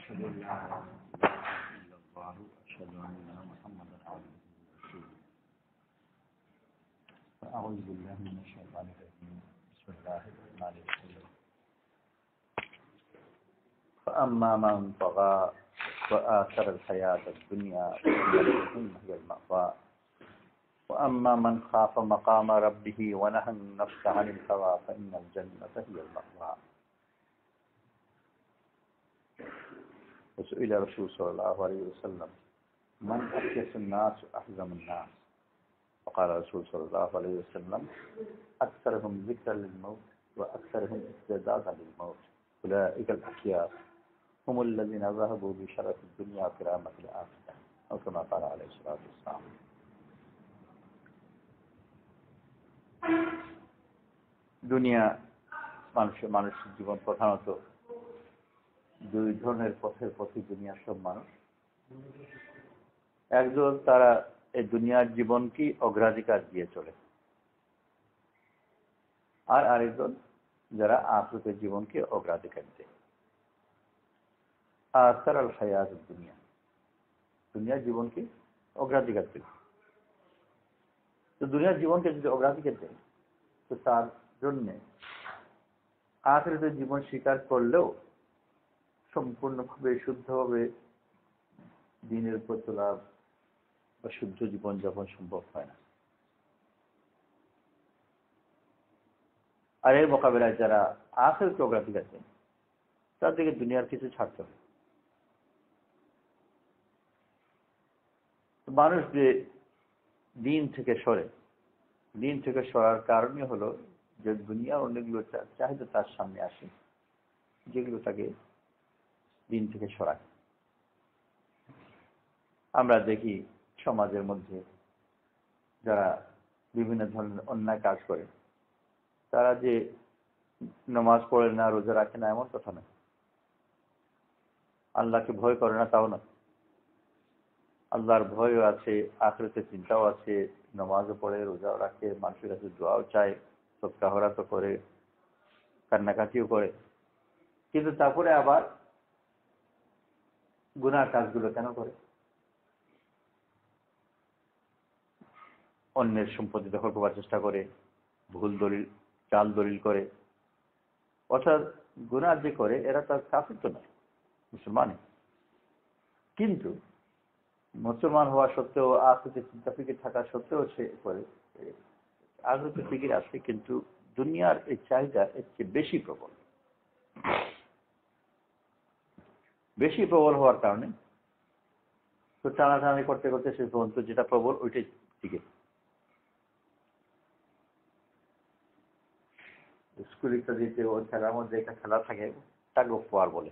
أشهد أن لا إله إلا الله وأشهد أن محمدا عبده ورسوله فأعوذ بالله من الشيطان الرجيم بسم الله الرحمن الرحيم فأما من طغى وآثر الحياة الدنيا فإن الجحيم هي المأوى وأما من خاف مقام ربه ونهى النفس عن الهوى فإن الجنة هي المأوى وسئل رسول صلى الله عليه وسلم من أكيس الناس أحزم الناس وقال رسول صلى الله عليه وسلم أكثرهم ذكرا للموت وأكثرهم استعدادا للموت أولئك الأخيار هم الذين ذهبوا بشرف الدنيا كرامة الآخرة أو كما قال عليه الصلاة والسلام দুনিয়া মানুষের জীবন প্রধানত দুই ধরনের পথের পথে দুনিয়ার সব মানুষ। একজন তারা এই দুনিয়ার জীবনকে অগ্রাধিকার দিয়ে চলে, আর আরেকজন যারা আখিরাতের জীবনকে অগ্রাধিকার দেয়। আসার আল হায়াত দুনিয়ার জীবনকে অগ্রাধিকার দেয়। তো দুনিয়ার জীবনকে যদি অগ্রাধিকার দেয় তো তার জন্য আখিরাতের জীবন স্বীকার করলেও সম্পূর্ণভাবে শুদ্ধভাবে দিনের উপর চলা বা শুদ্ধ জীবনযাপন সম্ভব হয় না। আর এর মোকাবেলায় যারা আখিরাতকে অগ্রাধিকার দেন তাদেরকে দুনিয়ার কিছু ছাড়তে হবে। মানুষ যে দিন থেকে সরার কারণই হলো যে দুনিয়ার অনেকগুলো চাহিদা তার সামনে আসে, যেগুলো তাকে দিন থেকে সরায়। আমরা দেখি সমাজের মধ্যে যারা বিভিন্ন ধরনের অন্যায় কাজ করে, তারা যে নামাজ পড়ে না, রোজা রাখে না এমন কথা না, আল্লাহকে ভয় করে না তাও না। আল্লাহর ভয়ও আছে, আখিরাতের চিন্তাও আছে, নামাজও পড়ে, রোজাও রাখে, মানুষের কাছে দোয়াও চায়, সদকা খয়রাতও করে, কান্নাকাটিও করে, কিন্তু তারপরে আবার গুনার কাজগুলো কেন করে? অন্যের সম্পত্তি দখল করবার চেষ্টা করে, ভুল দলিল চাল দলিল করে। অর্থাৎ গুনাহ যে করে এরা তার কাফির তো নয়, মুসলমানই, কিন্তু মুসলমান হওয়া সত্ত্বেও আখিরাতের চিন্তা ফিকির থাকা সত্ত্বেও সে করে। আখিরাতের ফিকির আছে, কিন্তু দুনিয়ার এই চাহিদা এর চেয়ে বেশি প্রবল হওয়ার কারণে তো টানাটানি করতে করতে শেষ পর্যন্ত যেটা প্রবল ওইটাই টিকে। স্কুল ইত্যাদিতে ওই খেলার মধ্যে একটা খেলা থাকে, টাগ অফ ওয়ার বলে।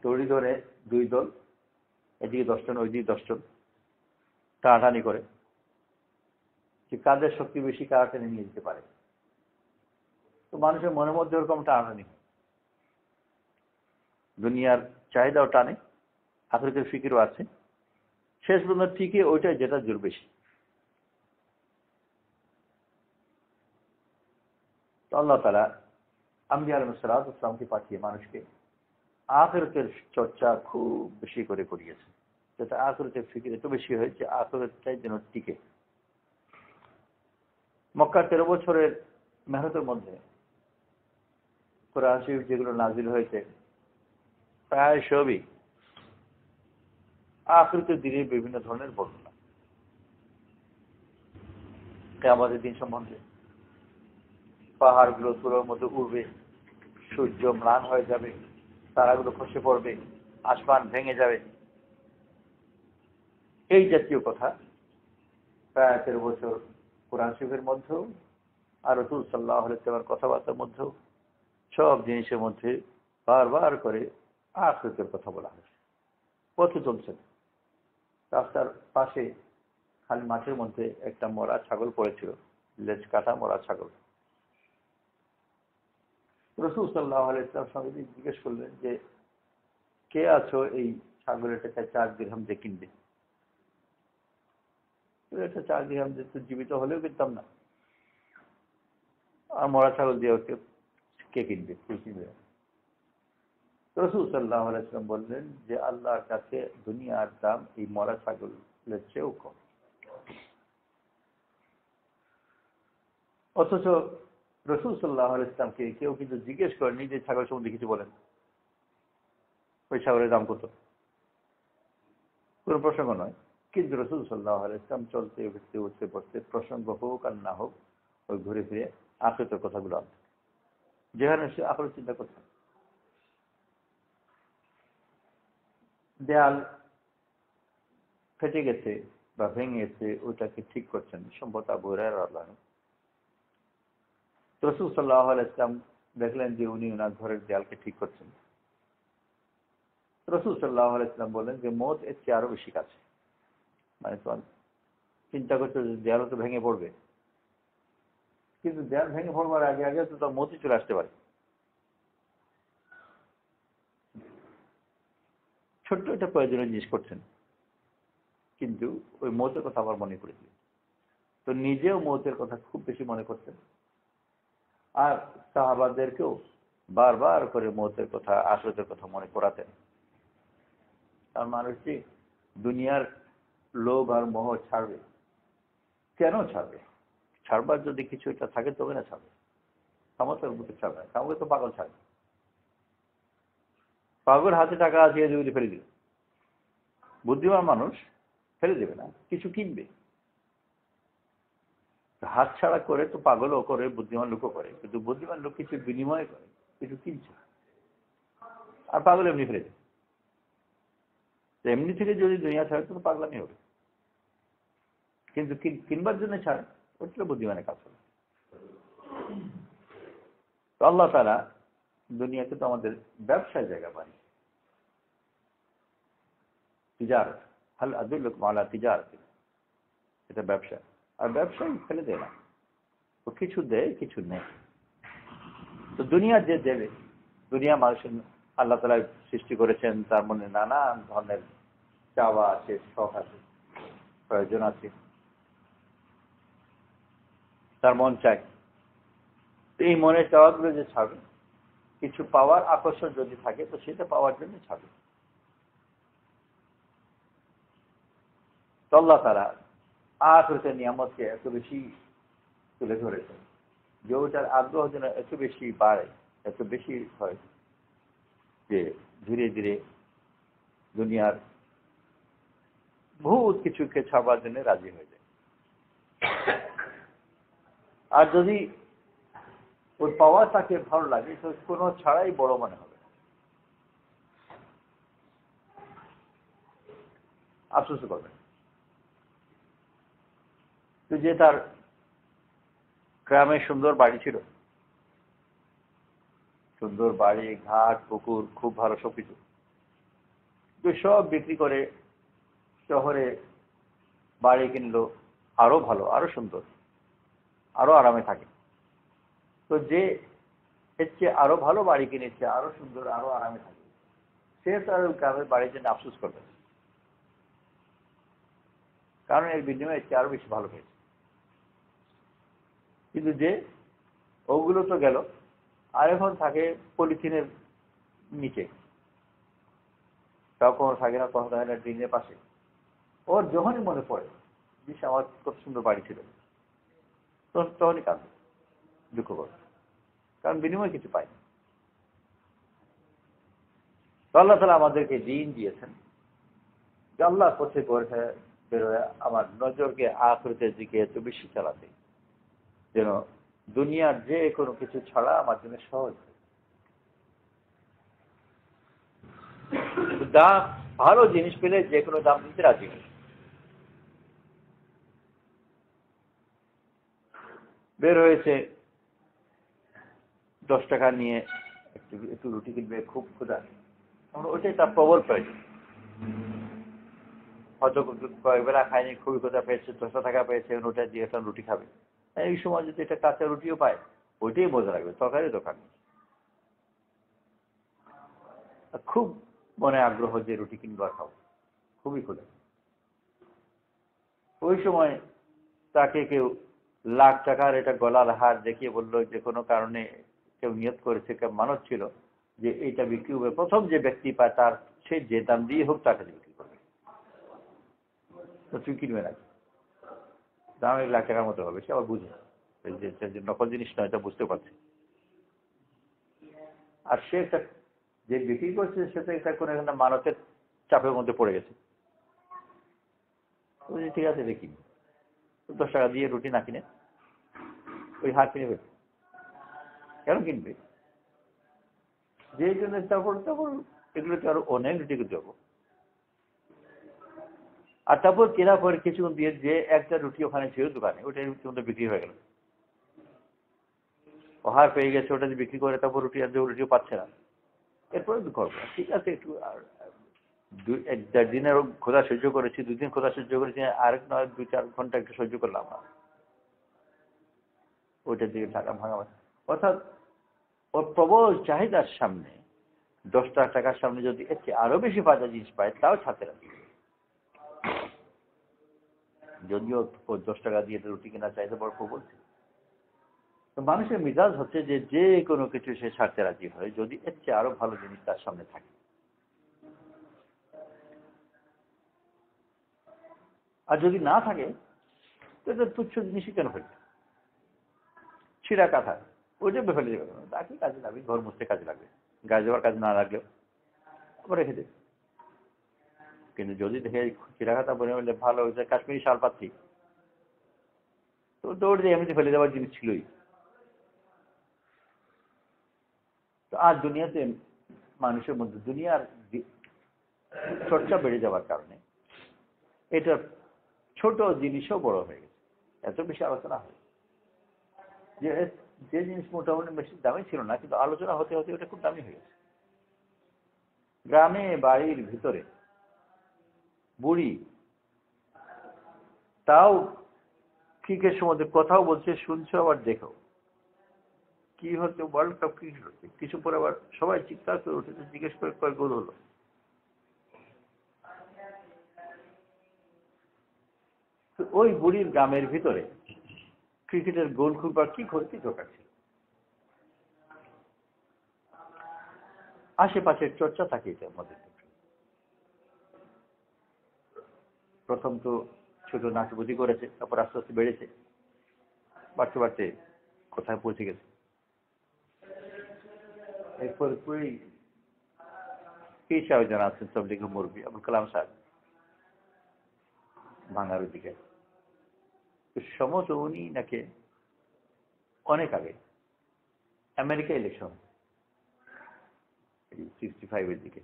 দড়ি ধরে দুই দল, এদিকে 10 জন ওইদিকে 10 জন টানাটানি করে যে কাদের শক্তি বেশি, কারা টেনে নিয়ে যেতে পারে। তো মানুষের মনের মধ্যে ওরকম টানাটানি, দুনিয়ার চাহিদাও টানে, আখিরাতের ফিকিরও আছে, শেষ পর্যন্ত ঠিকই ওইটাই যেটা জোর বেশি। তো আল্লাহ তাআলা আম্বিয়া আলাইহিস সালাতু ওয়াস সালামকে পাঠিয়ে মানুষকে আখিরাতের চর্চা খুব বেশি করে করিয়েছে, যেটা আখিরাতের ফিকির এত বেশি হয়েছে আখিরাতটাই যেন টিকে। মক্কার 13 বছরের মেহনতের মধ্যে কোরআন শরীফ যেগুলো নাজিল হয়েছে প্রায় সবই আখিরাতের দিনের বিভিন্ন ধরনের বর্ণনা। কিয়ামতের দিন সম্বন্ধে, পাহাড়গুলো তুলোর মধ্যে উড়বে, সূর্য ম্লান হয়ে যাবে, তারাগুলো খসে পড়বে, আসমান ভেঙে যাবে, এই জাতীয় কথা প্রায় 13 বছর কোরআন শরীফের মধ্যেও আর রাসূল সাল্লাল্লাহু আলাইহি ওয়াসাল্লামের কথাবার্তার মধ্যেও সব জিনিসের মধ্যে বারবার করে আখিরাতের কথা বলা হয়েছে। পথে চলছেন, রাস্তার পাশে খালি মাঠের মধ্যে একটা মরা ছাগল পড়েছিল, লেজ কাটা মরা ছাগল। রাসূল সাল্লাল্লাহু আলাইহি ওয়াসাল্লাম সঙ্গে জিজ্ঞেস করলেন যে কে আছো এই ছাগলের টাকা 4 দিরহাম দিয়ে কিনবে? এটা 4 দিরহাম দিয়ে তো জীবিত হলেও কিনতাম না, আর মরা ছাগল দিয়ে কে কিনবে? রাসূল সাল্লাল্লাহু আলাইহি ওয়াসাল্লাম বললেন যে আল্লাহর কাছে দুনিয়ার দাম এই মরা ছাগলের চেয়েও কম। অথচ রাসূল সাল্লাল্লাহু আলাইহি ওয়াসাল্লামকে কেউ কিন্তু জিজ্ঞেস করেনি যে ছাগল সম্বন্ধে কিছু বলেন, ওই ছাগলের দাম কত, কোনো প্রসঙ্গ নয়। কিন্তু রাসূল সাল্লাল্লাহু আলাইহি ওয়াসাল্লাম চলতে ফিরতে উঠতে পড়তে প্রসঙ্গ হোক আর না হোক ওই ঘুরে ফিরে আখিরাতের কথাগুলো আনতেন, যেখানে সে আখিরাত চিন্তা করতেন। দেয়াল ফেটে গেছে বা ভেঙে গেছে, ওইটাকে ঠিক করছেন সম্ভবত আবু হুরায়রা রাদিয়াল্লাহু আনহু। রাসূল সাল্লাল্লাহু আলাইহি ওয়াসাল্লাম দেখলেন যে উনি ওনার ঘরের দেয়ালকে ঠিক করছেন। রাসূল সাল্লাল্লাহু আলাইহি ওয়াসাল্লাম বললেন যে মওত এর চেয়ে আরো বেশি কাছে, মানে তো চিন্তা করছে যে দেয়ালও তো ভেঙে পড়বে, কিন্তু দেয়াল ভেঙে পড়বার আগে আগে তো তার মওতই চলে আসতে পারে। ছোট্ট একটা প্রয়োজনীয় জিনিস করছেন, কিন্তু ওই মওতের কথা আবার মনে করে দিলেন। তো নিজেও মওতের কথা খুব বেশি মনে করতেন, আর সাহাবাদেরকেও বারবার করে মওতের কথা আখিরাতের কথা মনে করাতেন। আর মানুষ যে দুনিয়ার লোভ আর মোহ ছাড়বে, কেন ছাড়বে? ছাড়বার যদি কিছু একটা থাকে তবে না ছাড়বে, ক্ষমতার বুকে ছাড়বে না, কাউকে তো পাগল ছাড়বে। পাগল হাতে টাকা আছে যদি ফেলে দিল, বুদ্ধিমান মানুষ ফেলে দেবে না, কিছু কিনবে। হাত ছাড়া করে তো পাগলও করে, বুদ্ধিমান লোকও করে, কিন্তু বুদ্ধিমান লোক কিছু বিনিময় করে, কিছু কিনছে, আর পাগল এমনি ফেলে দেবে। এমনি থেকে যদি দুনিয়া ছাড়ে তো পাগলামি হবে, কিন্তু কিনবার জন্য ছাড়ে, ওটা বুদ্ধিমানের কাজ হবে। তো আল্লাহ তাআলা দুনিয়াকে তো আমাদের ব্যবসার জায়গা বানিয়েছে, তিজারত, হাল আদুল্লুকুম আলা তিজারত, এটা ব্যবসা। আর ব্যবসায় ফেলে দেয় না, ও কিছু দেয় কিছু নেই। তো দুনিয়া যে দেবে, দুনিয়া মানুষের আল্লাহ তাআলা সৃষ্টি করেছেন, তার মনে নানান ধরনের চাওয়া আছে, শখ আছে, প্রয়োজন আছে, তার মন চায়। এই মনের চাওয়াগুলো যে ছাড়বে, কিছু পাওয়ার আকর্ষণ যদি থাকে তো সেটা পাওয়ার জন্য ছাড়বে। তো আল্লাহ তাআলা আখিরাতের নিয়ামতকে এত বেশি তুলে ধরেছেন যে ওটার আগ্রহ যেন এত বেশি বাড়ে, এত বেশি হয় যে ধীরে ধীরে দুনিয়ার বহুত কিছুকে ছাড়বার জন্য রাজি হয়ে যায়। আর যদি ওই পাওয়া তাকে ভালো লাগে তো কোনো ছাড়াই বড় মনে হবে, আফসোস করবে। তো যে তার গ্রামে সুন্দর বাড়ি ছিল, সুন্দর বাড়ি, ঘাট, পুকুর, খুব ভালো সবকিছু, তো সব বিক্রি করে শহরে বাড়ি কিনলো, আরো ভালো, আরো সুন্দর, আরো আরামে থাকে। তো যে এর চেয়ে আরো ভালো বাড়ি কিনেছে, আরো সুন্দর, আরো আরামে থাকে, সে তার গ্রামের বাড়ির জন্য আফসোস করবে, কারণ এর বিনিময়ে এর চেয়ে আরো বেশি ভালো পেয়েছে। কিন্তু যে ওগুলো তো গেল, আর এখন থাকে পলিথিনের নিচে, তখন থাকে না, তখন থাকে না ড্রেনের পাশে। ওর যখনই মনে পড়ে যে আমার কত সুন্দর বাড়ি ছিল, তখনই কাঁদবে, দুঃখ করে, কারণ বিনিময় কিছু পায়। তো আল্লাহ তাআলা আমাদেরকে দিন দিয়েছেন যে আল্লাহর পথে বেরোয় আমার নজরকে আখিরাতের দিকে এত বেশি চালাতে, যেন দুনিয়ার যে কোনো কিছু ছাড়া আমার জন্য সহজ। দাম, ভালো জিনিস পেলে যে কোনো দাম দিতে রাজি হয়। বের হয়েছে 10 টাকা নিয়ে একটু রুটি কিনবে, খুব ক্ষুধা, ওইটাই তার প্রবল প্রয়োজন। হয়তো কয়েকবেলা খায়নি, খুবই ক্ষুধা পেয়েছে, 10 টাকা পেয়েছে, ওটা দিয়ে একটা রুটি খাবে। এই সময় যদি এটা কাঁচা রুটিও পায়, ওইটাই মজা লাগবে, তরকারি দোকান। খুব মনে আগ্রহ যে রুটি কিনবো আর খাবো, খুবই ক্ষুধা। ওই সময় তাকে কেউ লাখ টাকার এটা গলার হার দেখিয়ে বললো যে কোনো কারণে কেউ নিয়ত করেছে, কেউ মানত ছিল যে এইটা বিক্রি হবে, প্রথম যে ব্যক্তি পায় তার সে যে দাম দিয়ে হোক তার কাছে বিক্রি করবে। তো তুই কিনবে না, দাম 1 লাখ টাকার মতো হবে, সে আবার বুঝে যে নকল জিনিস নয়, এটা বুঝতে পারছে। আর সে একটা যে বিক্রি করছে সেটা এটা কোনো একটা মানতের চাপের মধ্যে পড়ে গেছে, ঠিক আছে দেখি 10 টাকা দিয়ে রুটি না কিনে ওই হাত কিনে ফেলবে। কেন কিনবে? যে জন্য তারপর এগুলোতে আরো অনেক রুটি করতে যাবো। আর তারপর কেনার পরে কিছুক্ষণ দিয়ে যে একটা রুটি ওখানে ছিল দোকানে, ওটা রুটির মধ্যে বিক্রি হয়ে গেল, হার পেয়ে গেছে, ওটা বিক্রি করে তারপর রুটি আর রুটিও পাচ্ছে না। এরপরে করবো ঠিক আছে, একটু দিনের খোদা সহ্য করেছি, 2 দিন খোদা সহ্য করেছি, আরেক নয় 2-4 ঘন্টা একটু সহ্য করলাম না, ওইটার দিকে টাকা ভাঙা। অর্থাৎ ওর প্রবল চাহিদার সামনে 10 টাকার সামনে যদি এর চেয়ে আরো বেশি বাজার জিনিস পায় তাও ছাড়তে রাখবে। যদিও 10 টাকা দিয়ে রুটি কেনা চাইতে বড় প্রবল। তো মানুষের মিজাজ হচ্ছে যে যে কোনো কিছু সে ছাড়তে রাজি হয় যদি এর চেয়ে আরো ভালো জিনিস তার সামনে থাকে। আর যদি না থাকে তো এটা তুচ্ছ জিনিসই কেন ফেলবে? ছিঁড়া কাঁথা ওইটা ফেলে দেবে, তাকে কাজে লাগবে, ঘর মুছতে কাজে লাগবে, গাছ দেওয়ার কাজে না লাগলেও আবার রেখে দেবে। কিন্তু যদি দেখে ছিঁড়া কাঁথা বলে বললে ভালো হয়েছে, কাশ্মীরি শাল পাচ্ছি, তো দৌড় দিয়ে এমনিতে ফেলে দেওয়ার জিনিস ছিলই। তো আজ দুনিয়াতে মানুষের মধ্যে দুনিয়ার চর্চা বেড়ে যাওয়ার কারণে এটা ছোট জিনিসও বড় হয়ে গেছে, এত বেশি আলোচনা হয় যে যে জিনিস মোটামুটি বেশি দামি ছিল না, কিন্তু আলোচনা হতে হতে ওটা খুব দামি হয়ে গেছে। গ্রামে বাড়ির ভিতরে বুড়ি তাও ক্রিকেট সম্বন্ধে কথাও বলছে, শুনছো আবার দেখো কি হচ্ছে, ওয়ার্ল্ড কাপ ক্রিকেট হচ্ছে, কিছু পরে আবার সবাই চিৎকার করে উঠেছে, জিজ্ঞেস করে কয় গোল হলো। তো ওই বুড়ির গ্রামের ভিতরে ক্রিকেটের গোল খুলবার কি ক্ষতি দরকার ছিল? আশেপাশের চর্চা থাকে এটার মধ্যে। প্রথম তো ছোট নাচবুদ্ধি করেছে, তারপর আস্তে আস্তে বেড়েছে, বাড়তে বাড়তে কোথায় পৌঁছে গেছে। এরপর পুরী সাহেব যারা আছেন তবলিগের মুরব্বী আবুল কালাম সাহেব ভাঙার দিকে সমত উনি নাকি অনেক আগে আমেরিকা ইলেকশন 65-এর দিকে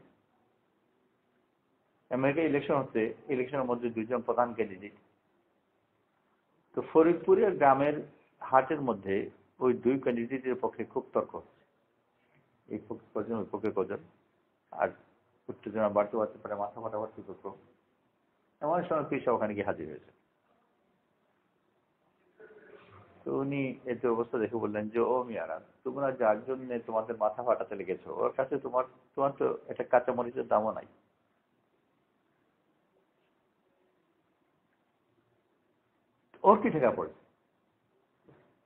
আমেরিকা ইলেকশন হচ্ছে, ইলেকশনের মধ্যে 2 জন প্রধান ক্যান্ডিডেট। তো ফরিদপুরের গ্রামের হাটের মধ্যে ওই 2 ক্যান্ডিডেটের পক্ষে খুব তর্ক হচ্ছে, এই পক্ষে কজন ওই পক্ষে কজন, আর উত্তেজনা বাড়তে বাড়তে পারে মাথা ফাটাফাটি করতো। এমন সময় পিসা ওখানে গিয়ে হাজির হয়েছে। তো উনি এত অবস্থা দেখে বললেন যে ও মিয়ারা, তোমরা যার জন্য তোমাদের মাথা ফাটাতে লেগেছো, ওর কাছে তোমার তো একটা কাঁচামরিচের দামও নাই। ওর কি ঠেকা পড়ে?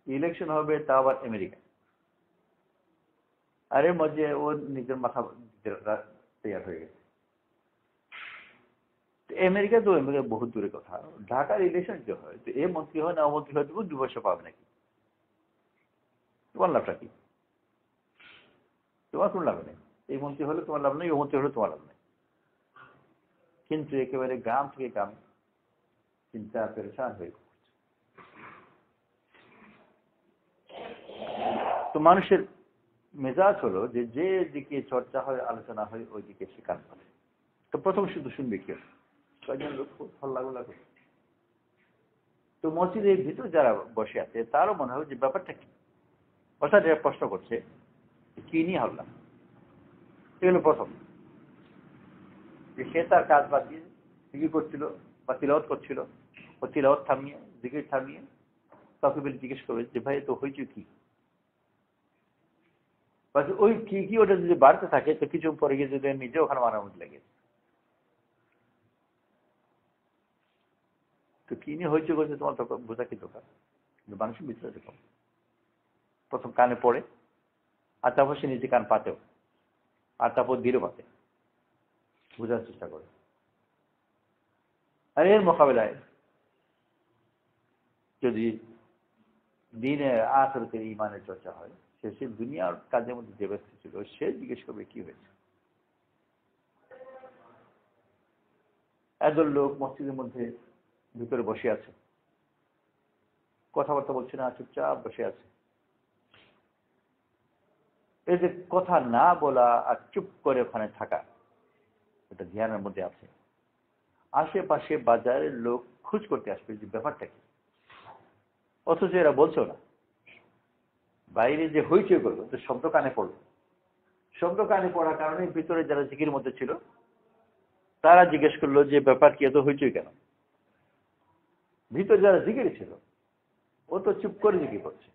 ইলেকশন হবে তা আবার আমেরিকা, আর এর মধ্যে ওর নিজের মাথা তৈরি হয়ে গেছে। আমেরিকা তো আমেরিকা বহুত দূরে কথা, ঢাকার ইলেকশন যে হয়, তো এ মন্ত্রী হয় না অমন্ত্রী হয়, তুমি 2 পয়সা পাবে নাকি? তোমার লাভটা কি? তোমার কোন লাভ নেই। এই মন্ত্রী হলে তোমার লাভ নেই, ও মন্ত্রী হলে তোমার লাভ নেই। কিন্তু একেবারে গ্রাম থেকে গ্রাম চিন্তা পেরেশান হয়ে পড়ছে। তো মানুষের মেজাজ হলো যে যে দিকে চর্চা হয় আলোচনা হয় ওই দিকে সে কান করে। তো প্রথম শুধু শুনবে কেউ, কয়েকজন লোক ভালো লাগলো। তো মসজিদের ভিতরে যারা বসে আছে তারও মনে হয় যে ব্যাপারটা কি, অর্থাৎ যারা প্রশ্ন করছে কি নিয়ে হাল্লা। এগুলো প্রথম যে সে তার কাজ বাদ দিয়ে জিকির করছিল বা তিলাওয়াত করছিল, ও তিলাওয়াত থামিয়ে জিকির থামিয়ে কাউকে বলে জিজ্ঞেস করবে যে ভাই তো হয়েছে কি, ওই কি ওটা যদি বাড়তে থাকে তো কিছু পরে গিয়ে যদি নিজে ওখানে মারামারি লাগে। তো কি নিয়ে হয়েছে বলছে তোমার তো বোঝা কি দরকার? মানুষের ভিতরে এরকম প্রথম কানে পড়ে, আর তারপর সে নিজে কান পাতেও। আর তারপর ধীরে পাতে বোঝার চেষ্টা করে। আর এর মোকাবেলায় যদি দিনের আখিরাতের ঈমানের চর্চা হয়, সে দুনিয়ার কাজের মধ্যে যে ব্যস্ত ছিল সে জিজ্ঞেস করবে কি হয়েছে। একদল লোক মসজিদের মধ্যে ভিতরে বসে আছে, কথাবার্তা বলছে না, চুপচাপ বসে আছে। এই যে কথা না বলা আর চুপ করে ওখানে থাকা, এটা ধ্যানের মধ্যে আছে। আশেপাশে বাজারের লোক খোঁজ করতে আসবে যে ব্যাপারটা কি, অথচ এরা বলছো না। বাইরে যে হইচই করলো, তো শব্দ কানে পড়লো, শব্দ কানে পড়ার কারণে ভিতরে যারা জিকির মধ্যে ছিল তারা জিজ্ঞেস করলো যে ব্যাপার কি, এত হইচই কেন। ভিতরে যারা জিকির ছিল ও তো চুপ করে জিকির করছে,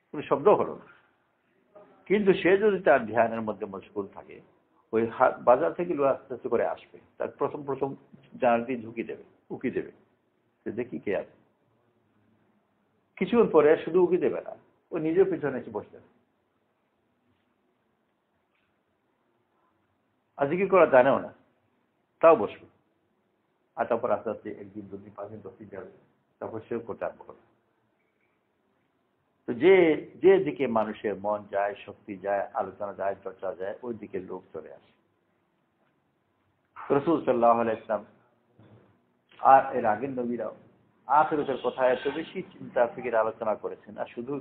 কোনো শব্দ হলো না। কিন্তু সে যদি তার ধ্যানের মধ্যে মশগুল থাকে, ওই বাজার থেকে লোক আস্তে আস্তে করে আসবে, তার প্রথম প্রথম জানার দিয়ে উকি দেবে যে দেখি কে আছে। কিছুক্ষণ পরে শুধু উকি দেবে না, ও নিজের পিছনে এসে বসে যাবে। আর জিকির করা জানেও না, তাও বসবে। আর তারপর আস্তে আস্তে 1 দিন 2 দিন 5 দিন 10 দিন যাবে, তারপর সেও করতে আরম্ভ করবে। তো যে দিকে মানুষের মন যায়, শক্তি যায়, আলোচনা যায়, চর্চা যায়, ওই দিকে লোক চলে আসে। রাসূল সাল্লাল্লাহু আলাইহি ওয়াসাল্লাম আর এর আগের নবীরাও আখিরাতের কথা এত বেশি চিন্তা ফিকির আলোচনা করেছেন, আর শুধু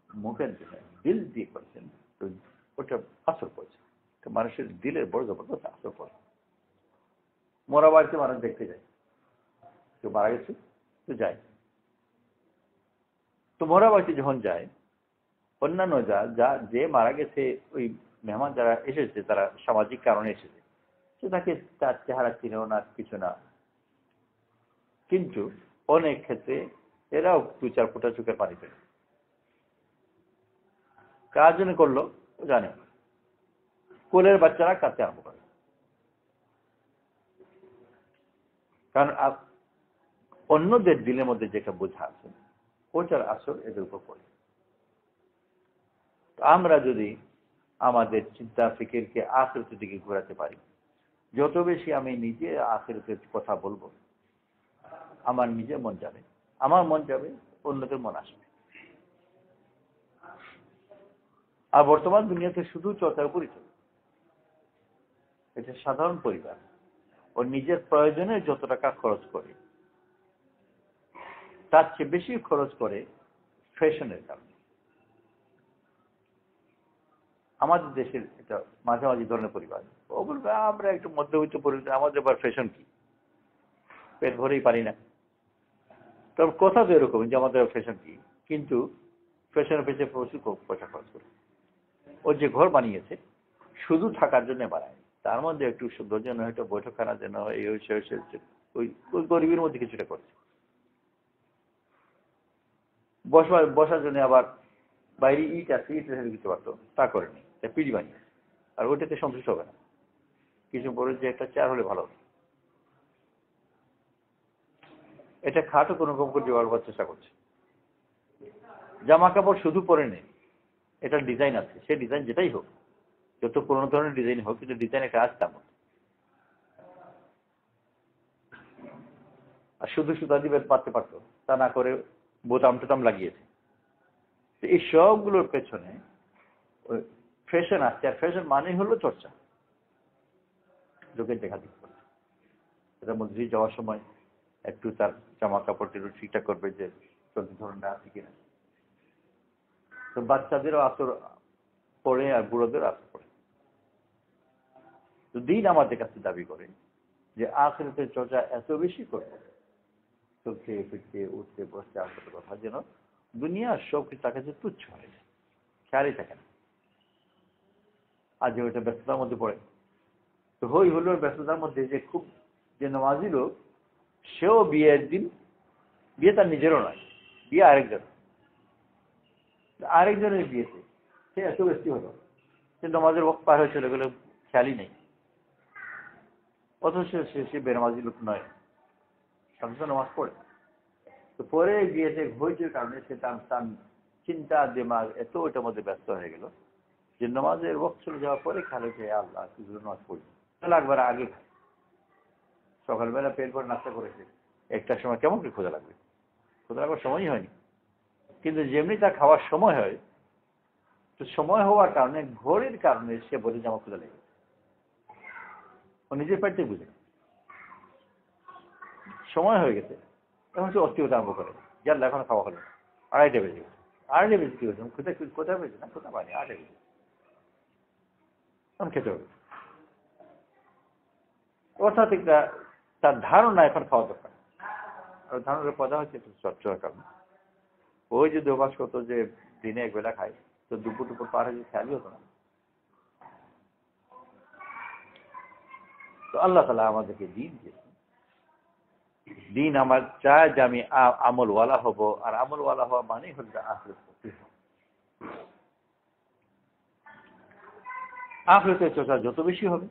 মুখের দিকে দিল দিয়ে করেছেন, তো ওটা আসর পড়ছে। তো মানুষের দিলের বড় জবরদস্ত আসর পড়ে। মরা বাড়িতে মানুষ দেখতে যায়, কেউ মারা গেছে তো যায়। তো মরা বাড়িতে যখন যায়, অন্যান্য যে মারা গেছে, ওই মেহমান যারা এসেছে তারা সামাজিক কারণে এসেছে, সে তাকে তার চেহারা চিনেও না, কিছু না। কিন্তু অনেক ক্ষেত্রে এরাও 2-4 ফোঁটা চোখের পানি পেল। কার জন্য করলো ও জানে। কোলের বাচ্চারা কাঁদতে আরম্ভ করে, কারণ অন্যদের দিলের মধ্যে যেটা বোঝা আছে ওটার আসর এদের উপর পড়ে। আমরা যদি আমাদের চিন্তা ফিকিরকে আখিরাতের দিকে ঘোরাতে পারি, যত বেশি আমি নিজে আখিরাতের কথা বলবো, আমার নিজের মন যাবে, আমার মন যাবে, অন্যদের মন আসবে। আর বর্তমান দুনিয়াতে শুধু চর্চার উপরই চলে। এটা সাধারণ পরিবার, ও নিজের প্রয়োজনে যত টাকা খরচ করে তার চেয়ে বেশি খরচ করে ফ্যাশনের কারণে। আমাদের দেশের এটা মাঝামাঝি ধরনের পরিবার, ও বলবে আমরা একটু মধ্যবিত্ত পরিবার, আমাদের আবার ফ্যাশন কি, পেট ভরেই পারি না। তবে কথা তো এরকম যে আমাদের ফ্যাশন কি, কিন্তু ফ্যাশনের পেছনে প্রচুর পয়সা খরচ করে। ও যে ঘর বানিয়েছে শুধু থাকার জন্য বানায়, তার মধ্যে একটু সুন্দর জন্য, হয়তো বৈঠকখানা যেন, এই ওই ওই গরিবের মধ্যে কিছুটা করছে। বসার জন্য আবার বাইরে ইট আছে, ইট রেখে দিতে পারতো, তা করেনি, পিড়ি বানিয়ে। আর ওইটাতে সন্তুষ্ট হবে না, কিছু পরে যে একটা চেয়ার হলে ভালো। এটা খাটও কোনো রকম করে জোগাড় করার চেষ্টা করছে। জামা কাপড় শুধু পরে নেই, এটার ডিজাইন আছে, সে ডিজাইন যেটাই হোক, যত পুরোনো ধরনের ডিজাইন হোক, কিন্তু ডিজাইন একটা আছে তেমন। আর শুধু সুতা দিবে পারতে পারতো, তা না করে বোতাম টোতাম লাগিয়েছে। এই সবগুলোর পেছনে ফ্যাশন আসছে, আর ফ্যাশন মানে হলো চর্চা, লোকের দেখা দিক করে। এটার মধ্যে যাওয়ার সময় একটু তার জামা কাপড় একটু ঠিকঠাক করবে যে চলতি ধরনের আছে কিনা। তো বাচ্চাদেরও আসর পড়ে আর বুড়োদের আসর পড়ে। তো দিন আমাদের কাছে দাবি করে যে আখিরাতের চর্চা এত বেশি করবে, চলতে ফিরতে উঠতে বসতে আসতে কথা যেন দুনিয়ার সব কিছু তার কাছে তুচ্ছ হয়ে যায়, খেয়ালই থাকে না। আজ ওইটা ব্যস্ততার মধ্যে পড়ে, তো হই হলো ব্যস্ততার মধ্যে যে খুব যে নামাজি লোক, সেও বিয়ের দিন, বিয়ে তার নিজেরও নয়, বিয়ে আরেকজনের বিয়েতে সে এত বেশি হলো, সে নামাজের বক্ত পার হয়ে চলে গেলে খেয়ালই নেই। অথচ সে বেনামাজি লোক নয়, সাধারণত নামাজ পড়ে। তো পরে বিয়েতে হইচের কারণে সে তার চিন্তা দিমাগ এত ওইটার মধ্যে ব্যস্ত হয়ে গেল, যে নামাজের ওয়াক্ত চলে যাওয়ার পরে খেলে যে আল্লাহ কিছু নামাজ পড়ি, তাহলে একবার আগে খায়। সকালবেলা পেট ভরে নাস্তা করেছে, একটার সময় কেমন করে ক্ষুধা লাগবে? ক্ষুধা লাগবার সময়ই হয়নি। কিন্তু যেমনি তার খাওয়ার সময় হয়, তো সময় হওয়ার কারণে ঘড়ির কারণে সে বলে যে আমার ক্ষুধা লেগে, ও নিজের পেটে বুঝে সময় হয়ে গেছে, তখন সে অস্থিরতা আরম্ভ করে যে আল্লাহ এখন খাওয়া হলো, 2:30 বেজে গেছে। 2:30 বেজে কি হয়েছে? কোথায় বেজে না, কোথায় পানি 2:30 বেজে, তখন খেতে হবে। অর্থাৎ একটা তার ধারণা এখন খাওয়া দরকার। আর ধারণার পদা হচ্ছে একটু চর্চার কারণে। ওই যদি অভ্যাস করতো যে দিনে এক বেলা খায়, তো দুপুর টুপুর পার হয়ে খেয়ালই হতো না। তো আল্লাহ তাআলা আমাদেরকে দিন দিয়েছে। দিন আমার চায় যে আমি আমলওয়ালা হব, আর আমলওয়ালা হওয়া মানেই হল আখিরাতের চর্চা যত বেশি হবে,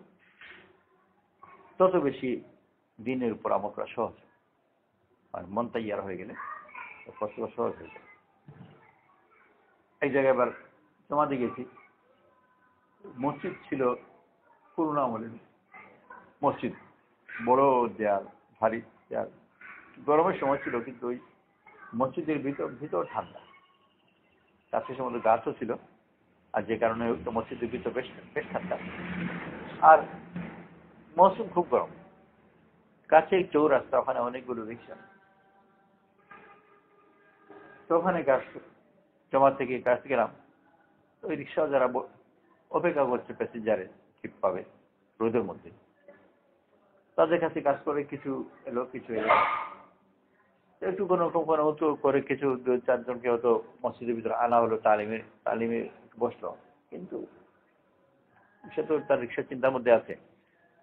তত বেশি দিনের উপর আমল করা সহজ। আর মন তৈয়ার হয়ে গেলে কষ্ট সহজ হয়ে যায়। এক জায়গায় এবার জমাতে গেছি, মসজিদ ছিল পুরোনো আমলের মসজিদ, বড় দেয়াল, ভারী দেয়াল, গরমের সময় ছিল, কিন্তু ওই মসজিদের ভিতর ঠান্ডা, কাছে সমুদ্র গাছও ছিল, আর যে কারণে মসজিদের ভিতর বেশ বেশ ঠান্ডা, আর মৌসুম খুব গরম। কাছে চৌরাস্তা, ওখানে অনেকগুলো রিক্সা, তো ওখানে গাছ জমা থেকে গাছ গেলাম। ওই রিক্সা যারা অপেক্ষা করছে প্যাসেঞ্জারের ঠিক পাবে রোদের মধ্যে, তাদের কাছে কাজ করে কিছু এলো, কিছু এলো, একটু কোনো কোনো উঁচু করে কিছু 2-4 জনকে হয়তো মসজিদের ভিতরে আনা হলো, তালিমে বসলো। কিন্তু সে তো তার রিক্সার চিন্তার মধ্যে আছে,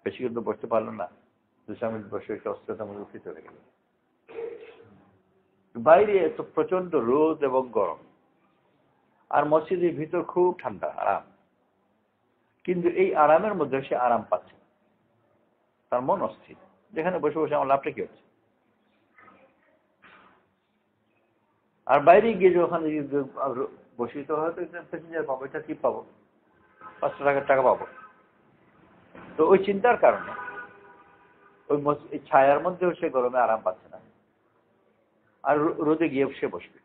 বেশি কিন্তু বসতে পারলো না, 2 মিনিট বসে একটু অস্থিরতার মধ্যে উঠে চলে গেল। বাইরে এত প্রচন্ড রোদ এবং গরম, আর মসজিদের ভিতর খুব ঠান্ডা আরাম, কিন্তু এই আরামের মধ্যে সে আরাম পাচ্ছে, তার মন অস্থির, যেখানে বসে বসে আমার লাভটা কি হচ্ছে। আর বাইরে গিয়ে যে ওখানে বসিত হয়তো প্যাসেঞ্জার পাবো, এটা কি পাবো, 500 টাকা পাবো। তো ওই চিন্তার কারণে ওই ছায়ার মধ্যেও সে গরমে আরাম পাচ্ছে না, আর রোদে গিয়ে সে বসবে।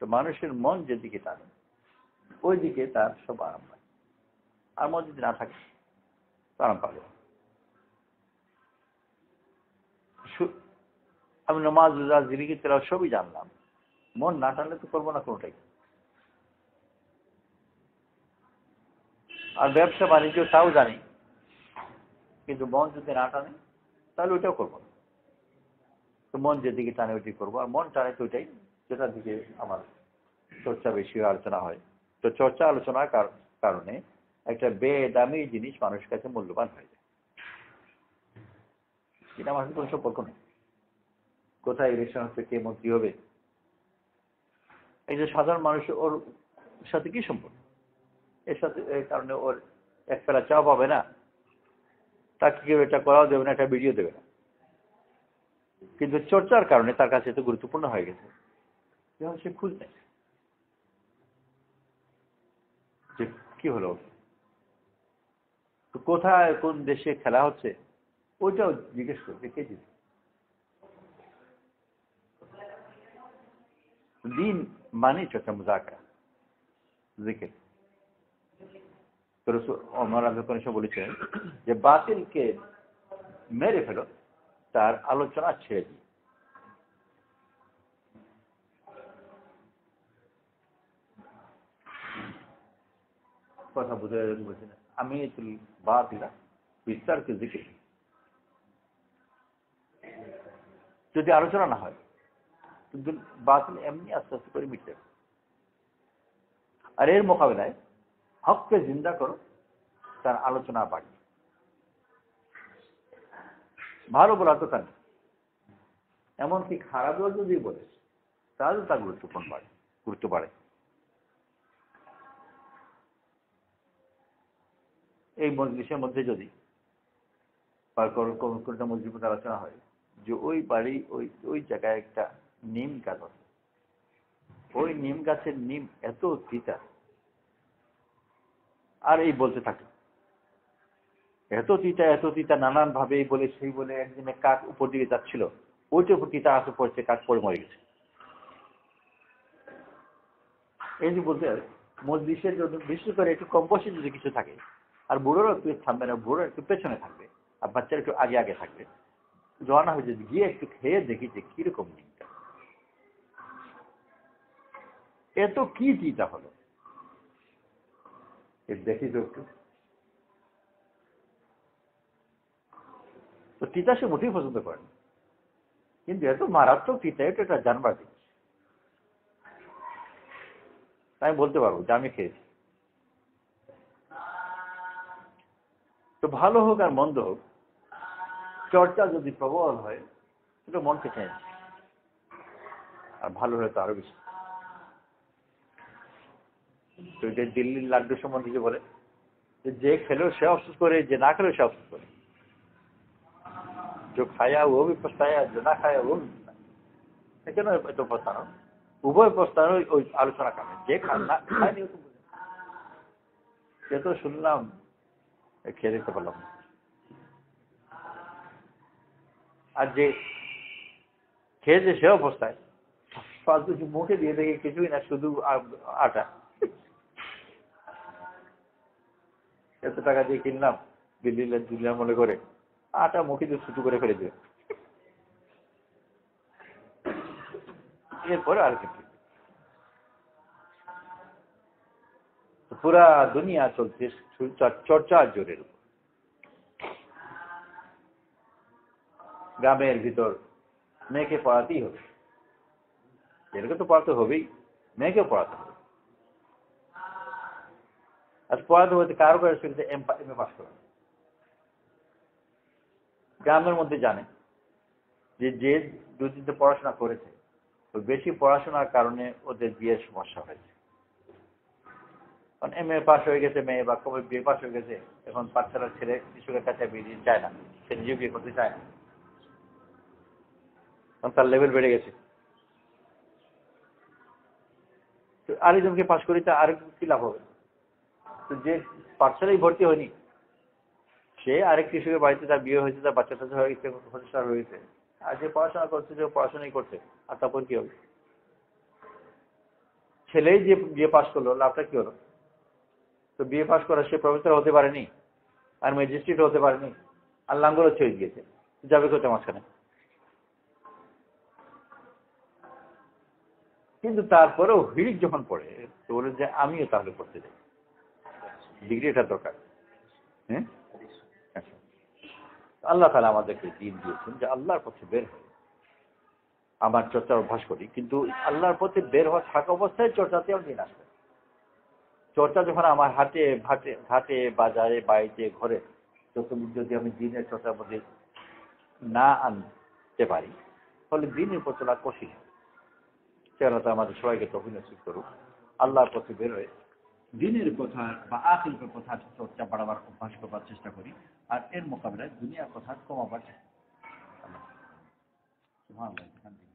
তো মানুষের মন যেদিকে টানে ওই দিকে তার সব আরাম পায়, আর মন যদি না থাকে আরাম পাবে। আমি নামাজ রোজা জিকির তেলাওয়াত সবই জানলাম, মন না টানলে তো করবো না কোনোটাই। আর ব্যবসা বাণিজ্য তাও জানি, কিন্তু মন যদি না টানে তাহলে ওইটাও করবো না। তো মন যেদিকে টানে ওইটাই করবো, আর মন টানে তো ওইটাই যেটার দিকে আমার চর্চা বেশি আলোচনা হয়। তো চর্চা আলোচনার কারণে একটা বেদামি জিনিস মানুষের কাছে মূল্যবান হয়ে যায়। এটা আমার সাথে কোনো সম্পর্ক নেই, কোথায় ইলেকশন হচ্ছে, কে মন্ত্রী হবে, এই যে সাধারণ মানুষ, ওর সাথে কি সম্পর্ক? এর সাথে এই কারণে ওর এক বেলা চা পাবে না, তাকে কেউ এটা করাও দেবে না, একটা ভিডিও দেবে না। কিন্তু চর্চার কারণে তার কাছে এত গুরুত্বপূর্ণ হয়ে গেছে, যখন সে খুঁজ নেয় যে কি হলো, তো কোথায় কোন দেশে খেলা হচ্ছে, ওইটাও জিজ্ঞেস করবে কে জিতবে। দিন মানে চর্চা, মুজাকরা, জিকির। তো ওমর রাদিয়াল্লাহু আনহু বলেছেন যে বাতিলকে মেরে ফেলো, তার আলোচনা ছেড়ে দিই। কথা বুঝে বলছেন, আমি বাতিলা বিস্তারকে জিকির, যদি আলোচনা না হয় কিন্তু বাতিল এমনি আস্তে আস্তে করে মিটতে। আর এর মোকাবেলায় হককে জিন্দা করো, তার আলোচনা বাড়ে। ভালো বলা তো কেন, এমনকি খারাপ যদি বলে তাহলে তার গুরুত্ব বাড়ে। এই মজলিসের মধ্যে যদি কোনটা মজলিসের আলোচনা হয় যে ওই বাড়ি ওই জায়গায় একটা নিম গাছ আছে, ওই নিম গাছের নিম এত তিতা, আর এই বলতে থাকে, এত তিতা নানান ভাবে এই বলে সেই বলে। একদিনে কাক উপর দিকে যাচ্ছিল, ওইটার উপর তিতা আসে পড়ছে, কাক পড়ে মরে গেছে। এই যে বলতে মজলিসের জন্য বিশেষ করে একটু কম বয়সে যদি কিছু থাকে, আর বুড়োরা একটু থামবে না, বুড়োরা একটু পেছনে থাকবে, আর বাচ্চারা একটু আগে আগে থাকবে। রওনা হয়ে যদি গিয়ে একটু খেয়ে দেখি যে কিরকম দিনটা, এত কি তিতা হলো, দেখি তো একটু। তো তিতা সে মোটেই পছন্দ করেন, কিন্তু এত মারাত্মক তিতা, এটা একটা জানবার জিনিস। আমি বলতে পারবো যে আমি খেয়েছি। তো ভালো হোক আর মন্দ হোক, চর্চা যদি প্রবল হয় সেটা মনকে চেঞ্জ, আর ভালো হলে তো আরো বেশি। তো এটা দিল্লির লাড্ডু সম্বন্ধে যে বলে যে খেলেও সে অফসোস করে, যে না খেলেও সে অফসোস করে। जो खाया वो भी पछताया, जो ना खाया वो भी पछताया। কেন এত পস্তানো? উভয় পস্তানো ওই আলোচনা কামে, যে খায়নি ও তো বুঝে। সে তো শুনলাম, খেয়ে দেখতে পারলাম না। আর যে খেয়েছে সে অবস্থায় ফালতু মুখে দিয়ে দেখে কিছুই না, শুধু আটা। এত টাকা দিয়ে কিনলাম, দিল্লির মনে করে আটা মুখে দিয়ে ছুটু করে ফেলে দিবে। এরপরে আর কিছু, পুরা দুনিয়া চলছে চর্চার জোরের উপর। গ্রামের ভিতর মেয়েকে পড়াতেই হবে, ছেলেকে তো পড়াতে হবেই, মেয়েকেও পড়াতে হবে। আর পড়াতে হতে কারো কারো শিখেছে এম এ পাস করা। গ্রামের মধ্যে জানে যে যে দুদিনতে পড়াশোনা করেছে, ওই বেশি পড়াশোনার কারণে ওদের বিয়ের সমস্যা হয়েছে। কারণ এম এ পাস হয়ে গেছে মেয়ে, বা কবে বিয়ে পাস হয়ে গেছে, এখন পাঠশালার ছেলে কৃষকের কাছে বিয়ে দিতে চায় না, সে নিজেও বিয়ে করতে চায় না, কারণ তার লেভেল বেড়ে গেছে। তো আরেকজনকে পাস করিতে আরেকজন কি লাভ হবে? তো যে পাঠশালায় ভর্তি হয়নি, সে আরেক কৃষকের বাড়িতে তার বিয়ে হয়েছে, তার বাচ্চা টাচ্চা হয়ে গেছে, প্রতিষ্ঠা হয়েছে। আর যে পড়াশোনা করছে, যে পড়াশোনাই করছে, আর তারপর কি হবে? ছেলেই যে বিয়ে পাস করলো, লাভটা কি হলো? তো বিয়ে পাস করা সে প্রফেসর হতে পারেনি, আর ম্যাজিস্ট্রেট হতে পারেনি, আর লাঙ্গলও ছেড়ে দিয়েছে, যাবে কোথায় মাঝখানে? কিন্তু তারপরেও হিড়িক যখন পড়ে, তো বলে যে আমিও তাহলে করতে চাই, ডিগ্রিটা দরকার। হ্যাঁ, আল্লাহ তাআলা আমাদেরকে দিন দিয়েছেন যে আল্লাহর পথে বের হয়ে আমার চর্চার অভ্যাস করি, কিন্তু আল্লাহর পথে বের হওয়া থাকা অবস্থায় চর্চাতেও দিন আসবে। চর্চা যখন আমার হাটে ঘাটে বাজারে বাড়িতে ঘরে যদি আমি দিনের চর্চার মধ্যে না আনতে পারি, তাহলে দিনের পথ চলা কঠিন। সে আল্লাহ তাআলা আমাদের সবাইকে তৌফিক নসিব করুক। আল্লাহর পথে বের হয়ে দিনের কথা বা আখিরাতের কথা চর্চা বাড়াবার অভ্যাস করবার চেষ্টা করি, আর এর মোকাবিলায় দুনিয়ার কথা কমাবার চেষ্টা করি। সুবহানাল্লাহ।